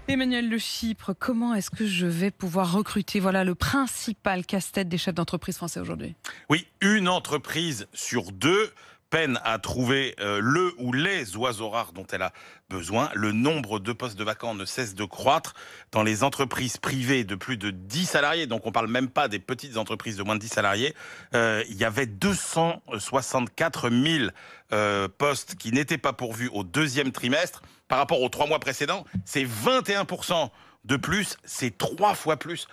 Emmanuel Le Chypre, comment est-ce que je vais pouvoir recruter? Voilà le principal casse-tête des chefs d'entreprise français aujourd'hui. Oui, une entreprise sur deux peine à trouver le ou les oiseaux rares dont elle a besoin. Le nombre de postes de vacants ne cesse de croître dans les entreprises privées de plus de 10 salariés. Donc on parle même pas des petites entreprises de moins de 10 salariés. Il y avait 264 000 postes qui n'étaient pas pourvus au deuxième trimestre. Par rapport aux 3 mois précédents, c'est 21% de plus, c'est 3 fois plus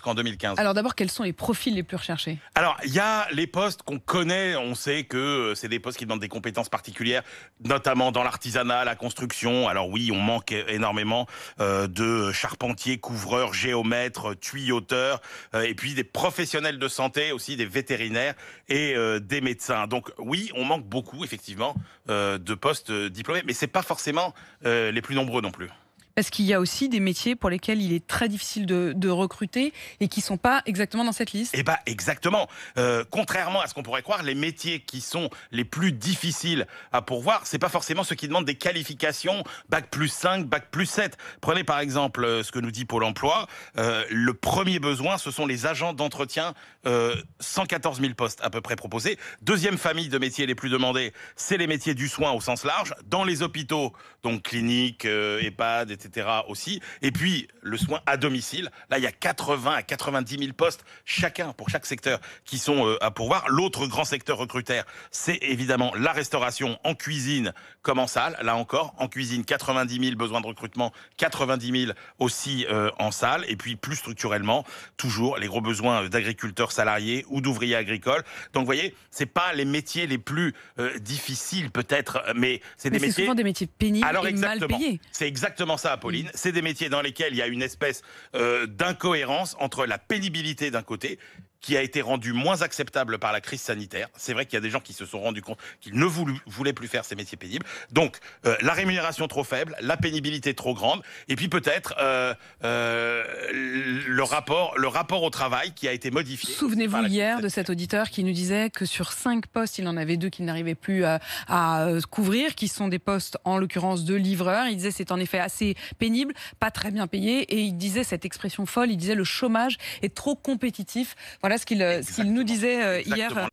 qu'en 2015. Alors d'abord, quels sont les profils les plus recherchés? Alors, il y a les postes qu'on connaît, on sait que c'est des postes qui demandent des compétences particulières, notamment dans l'artisanat, la construction. Alors oui, on manque énormément de charpentiers, couvreurs, géomètres, tuyauteurs, et puis des professionnels de santé, aussi des vétérinaires et des médecins. Donc oui, on manque beaucoup, effectivement, de postes diplômés, mais c'est pas forcément les plus nombreux non plus. Parce qu'il y a aussi des métiers pour lesquels il est très difficile de recruter et qui ne sont pas exactement dans cette liste. Eh ben exactement. Contrairement à ce qu'on pourrait croire, les métiers qui sont les plus difficiles à pourvoir, c'est pas forcément ceux qui demandent des qualifications bac+5, bac+7. Prenez par exemple ce que nous dit Pôle Emploi. Le premier besoin, ce sont les agents d'entretien. 114 000 postes à peu près proposés. Deuxième famille de métiers les plus demandés, c'est les métiers du soin au sens large, dans les hôpitaux, donc cliniques, EHPAD, etc. aussi. Et puis le soin à domicile. Là, il y a 80 à 90 000 postes chacun pour chaque secteur qui sont à pourvoir. L'autre grand secteur recrutaire, c'est évidemment la restauration en cuisine comme en salle. Là encore, en cuisine, 90 000 besoins de recrutement, 90 000 aussi en salle. Et puis plus structurellement, toujours les gros besoins d'agriculteurs salariés ou d'ouvriers agricoles. Donc vous voyez, c'est pas les métiers les plus difficiles peut-être, mais c'est des métiers... C'est souvent des métiers pénibles Alors, et mal payés. C'est exactement ça, Apolline. C'est des métiers dans lesquels il y a une espèce d'incohérence entre la pénibilité d'un côté, qui a été rendue moins acceptable par la crise sanitaire. C'est vrai qu'il y a des gens qui se sont rendus compte qu'ils ne voulaient plus faire ces métiers pénibles. Donc, la rémunération trop faible, la pénibilité trop grande, et puis peut-être le rapport au travail qui a été modifié. Souvenez-vous hier de cet auditeur qui nous disait que sur 5 postes, il en avait 2 qu'il n'arrivait plus à couvrir, qui sont des postes, en l'occurrence, de livreurs. Il disait c'est en effet assez pénible, pas très bien payé, et il disait cette expression folle, il disait le chômage est trop compétitif. Voilà ce qu'il nous disait hier.